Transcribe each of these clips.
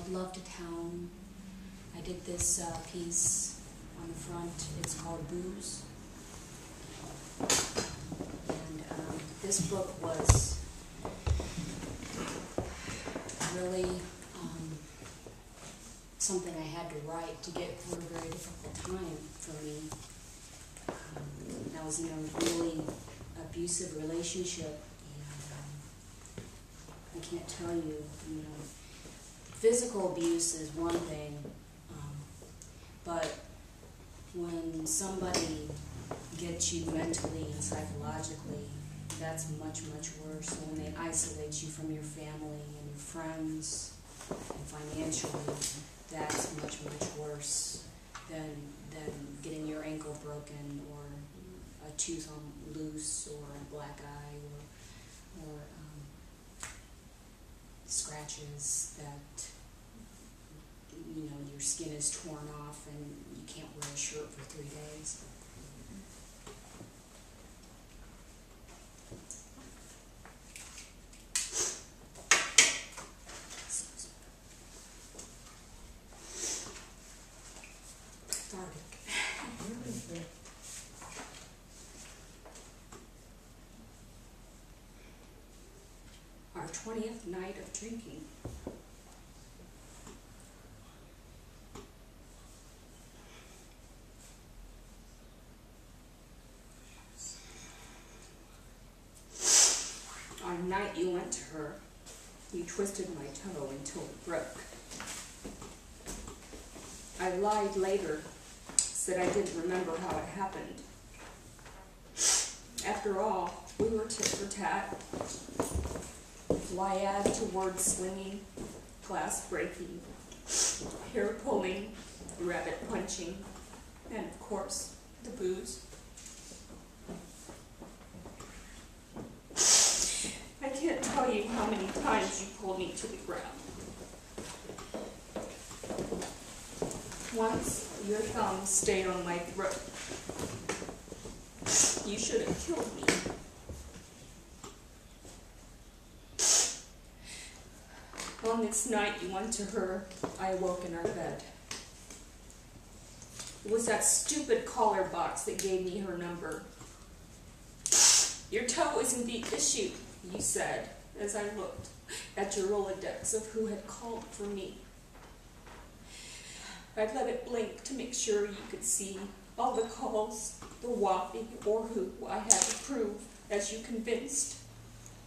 called Love to Town. I did this piece on the front. It's called Booze. And this book was really something I had to write to get through a very difficult time for me. I was in a really abusive relationship, and I can't tell you, physical abuse is one thing, but when somebody gets you mentally and psychologically, that's much, much worse. When they isolate you from your family and your friends and financially, that's much, much worse than getting your ankle broken or a tooth loose or a black eye or scratches that, your skin is torn off and you can't wear a shirt for 3 days. Our 20th night of drinking. On the night you went to her, you twisted my toe until it broke. I lied later, said I didn't remember how it happened. After all, we were tit for tat. Liad to word slinging, glass breaking, hair pulling, rabbit punching, and of course, the booze. I can't tell you how many times you pulled me to the ground. Once, your thumb stayed on my throat. You should have killed me. On this night you went to her, I awoke in our bed. It was that stupid caller box that gave me her number. Your toe isn't the issue, you said, as I looked at your Rolodex of who had called for me. I'd let it blink to make sure you could see all the calls, the whopping, or who I had to prove, as you convinced,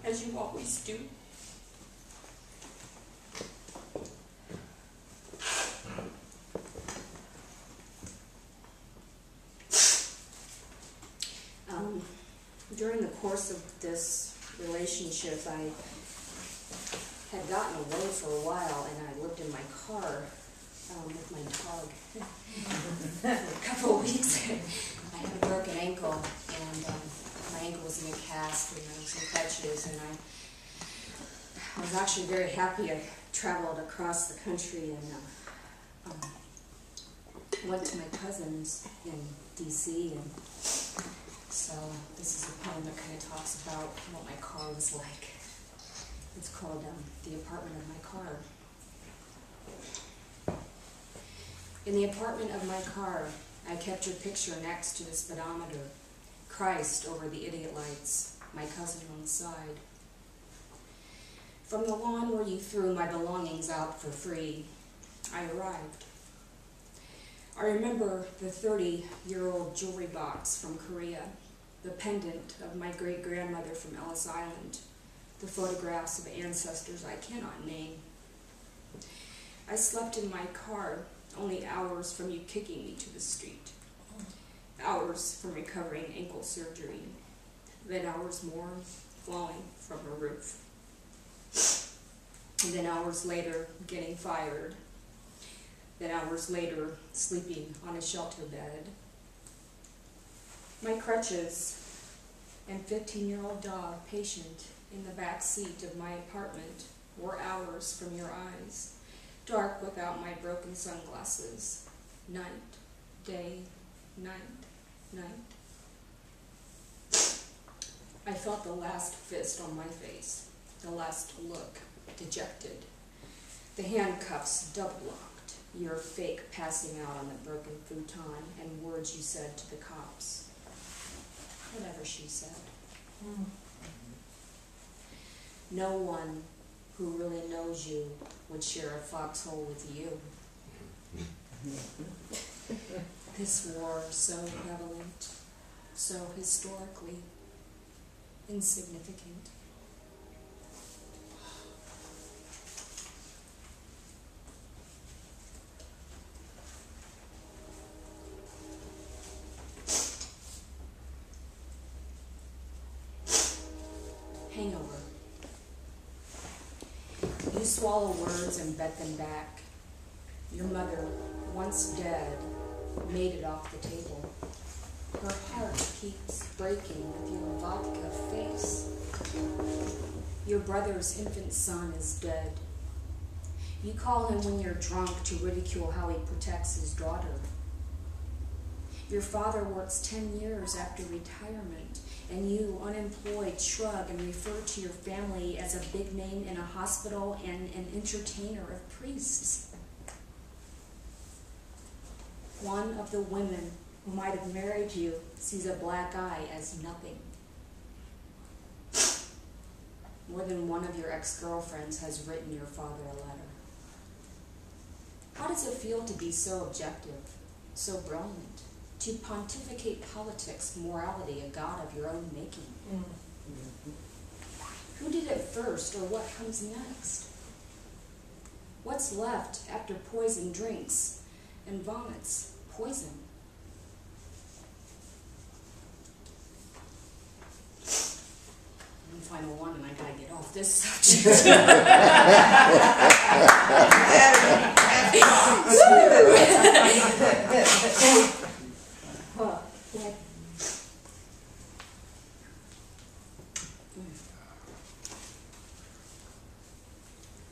as you always do. During the course of this relationship, I had gotten away for a while, and I lived in my car with my dog for a couple of weeks. I had a broken ankle, and my ankle was in a cast, and I was in crutches, and I was actually very happy. I traveled across the country and went to my cousins in D.C., and so this is a poem that kind of talks about what my car was like. It's called The Apartment of My Car. In the apartment of my car, I kept your picture next to the speedometer, Christ over the idiot lights, my cousin on the side. From the lawn where you threw my belongings out for free, I arrived. I remember the 30-year-old jewelry box from Korea, the pendant of my great-grandmother from Ellis Island, the photographs of ancestors I cannot name. I slept in my car only hours from you kicking me to the street, hours from recovering ankle surgery, then hours more falling from a roof, and then hours later getting fired, then hours later sleeping on a shelter bed. My crutches and 15-year-old dog patient in the back seat of my apartment were hours from your eyes, dark without my broken sunglasses. Night, day, night, night. I felt the last fist on my face, the last look, dejected. The handcuffs double-locked, your fake passing out on the broken futon, and words you said to the cops. Whatever she said. No one who really knows you would share a foxhole with you. This war, so prevalent, so historically insignificant. Hangover. You swallow words and bet them back. Your mother, once dead, made it off the table. Her heart keeps breaking with your vodka face. Your brother's infant son is dead. You call him when you're drunk to ridicule how he protects his daughter. Your father works 10 years after retirement, and you, unemployed, shrug and refer to your family as a big name in a hospital and an entertainer of priests. One of the women who might have married you sees a black eye as nothing. More than one of your ex-girlfriends has written your father a letter. How does it feel to be so objective, so brilliant, to pontificate politics, morality, a god of your own making? Who did it first, or what comes next? What's left after poison drinks and vomits poison? And final one, and I gotta get off this subject.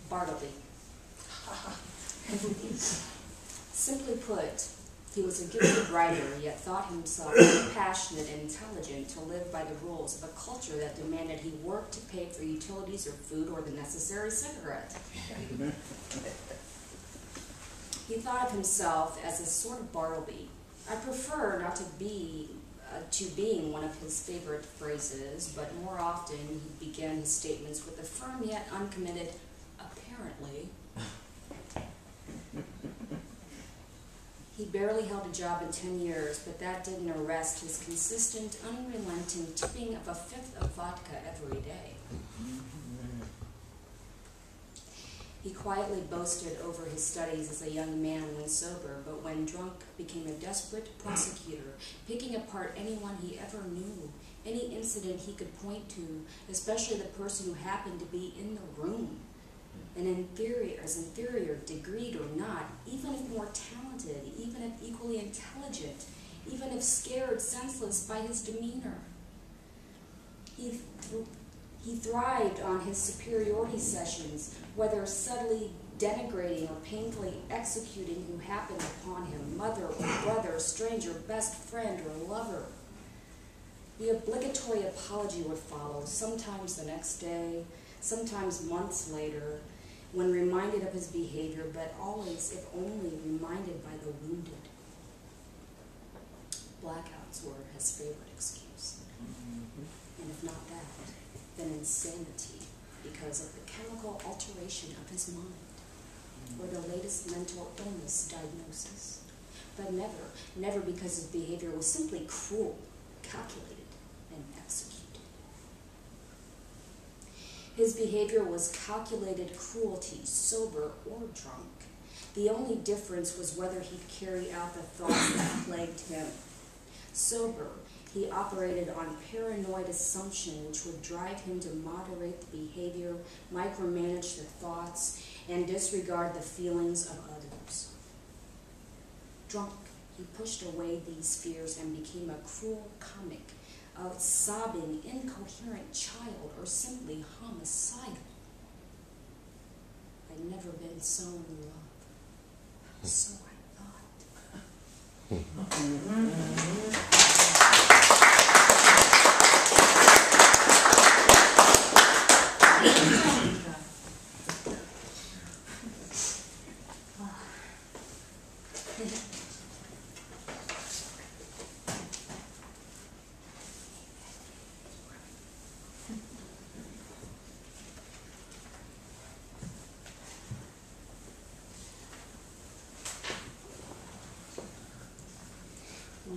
Bartleby. Simply put, he was a gifted writer, yet thought himself too passionate and intelligent to live by the rules of a culture that demanded he work to pay for utilities or food or the necessary cigarette. He thought of himself as a sort of Bartleby. I prefer not to be being one of his favorite phrases, but more often he began his statements with a firm yet uncommitted, apparently. He barely held a job in 10 years, but that didn't arrest his consistent, unrelenting tipping of a fifth of vodka every day. He quietly boasted over his studies as a young man when sober, but when drunk became a desperate prosecutor, picking apart anyone he ever knew, any incident he could point to, especially the person who happened to be in the room. An inferior, degreed or not, even if more talented, even if equally intelligent, even if scared senseless by his demeanor. He thrived on his superiority sessions, whether subtly denigrating or painfully executing who happened upon him, mother or brother, stranger, best friend or lover. The obligatory apology would follow, sometimes the next day, sometimes months later, when reminded of his behavior, but always, if only, reminded by the wounded. Blackouts were his favorite excuse. And if not that, then insanity, because of the chemical alteration of his mind, or the latest mental illness diagnosis. But never because his behavior was simply cruel, calculated, and executed. His behavior was calculated cruelty, sober or drunk. The only difference was whether he'd carry out the thoughts that plagued him. Sober, he operated on paranoid assumption, which would drive him to moderate the behavior, micromanage the thoughts, and disregard the feelings of others. Drunk, he pushed away these fears and became a cruel comic, a sobbing, incoherent child, or simply homicidal. I'd never been so in love. So I thought.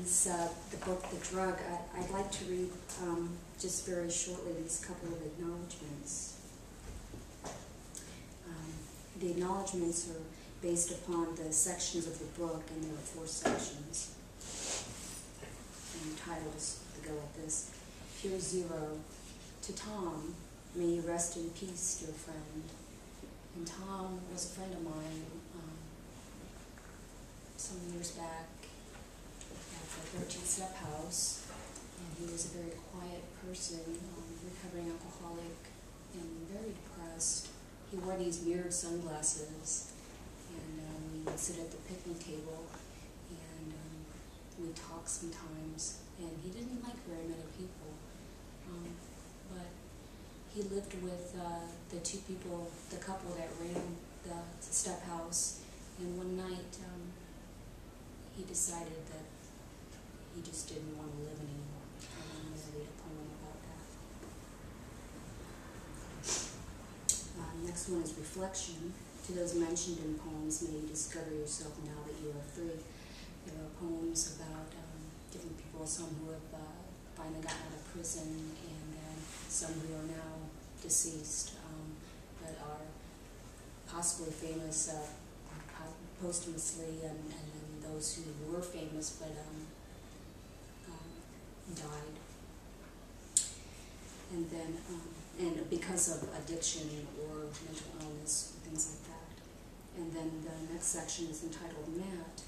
is the book, The Drug. I'd like to read just very shortly these couple of acknowledgments. The acknowledgments are based upon the sections of the book, and there are 4 sections. And titles that go like this. Pure Zero. To Tom, may you rest in peace, dear friend. And Tom was a friend of mine some years back at the 13th Step House, and he was a very quiet person, recovering alcoholic and very depressed. He wore these mirrored sunglasses, and we would sit at the picnic table, and we'd talk sometimes, and he didn't like very many people, but he lived with the 2 people, the couple that ran the Step House, and one night he decided that he just didn't want to live anymore. I'm going to read a poem about that. Next one is Reflection. To those mentioned in poems, may you discover yourself now that you are free. There are poems about different people, some who have finally gotten out of prison, and then some who are now deceased, but are possibly famous posthumously, and then those who were famous but died. And then, and because of addiction or mental illness, things like that. And then the next section is entitled Matt,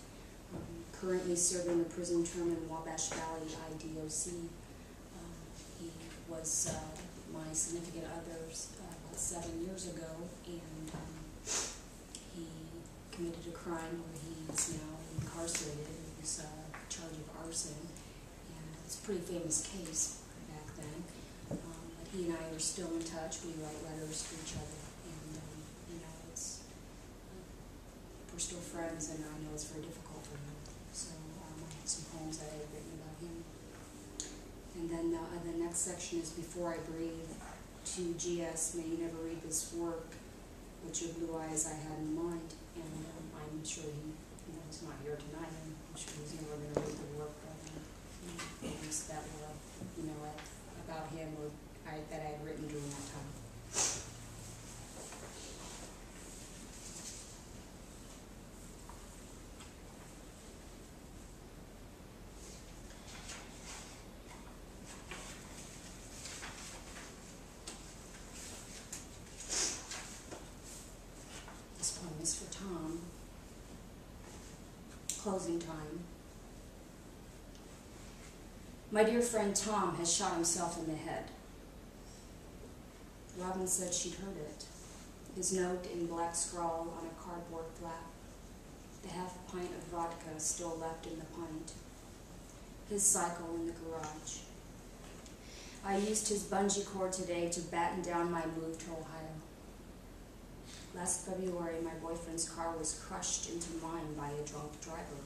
currently serving a prison term in Wabash Valley IDOC. He was my significant other about 7 years ago, and he committed a crime where he's now incarcerated. He was charged of arson, and it's a pretty famous case back then. But he and I are still in touch. We write letters to each other, and you know, we're still friends, and I know it's very difficult for him. So I have some poems that I have written about him. And then the next section is Before I Breathe. To GS, may you never read this work, which your blue eyes I had in mind. And I'm sure he's not here tonight. I'm sure he's never going to read the work things that were, about him or that I had written during that time. Is for Tom. Closing time. My dear friend Tom has shot himself in the head. Robin said she'd heard it. His note in black scrawl on a cardboard flap. The half pint of vodka still left in the pint. His cycle in the garage. I used his bungee cord today to batten down my move to Ohio. Last February, my boyfriend's car was crushed into mine by a drunk driver.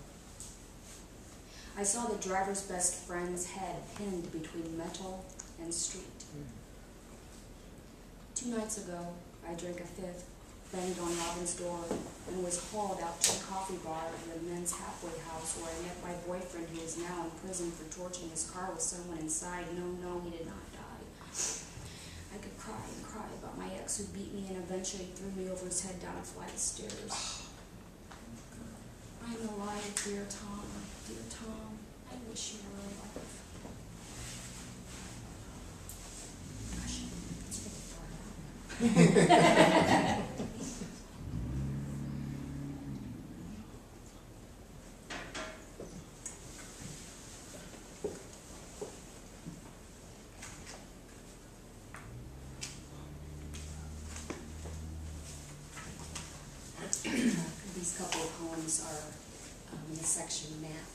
I saw the driver's best friend's head pinned between metal and street. 2 nights ago, I drank a fifth, banged on Robin's door, and was hauled out to a coffee bar in the men's halfway house where I met my boyfriend, who is now in prison for torching his car with someone inside. No, he did not die. I could cry and cry about my ex who beat me and eventually threw me over his head down a flight of stairs. I'm alive, dear Tom. Dear Tom, I wish you were alive. Gosh, it's really far out. These couple of poems are in the section Matt.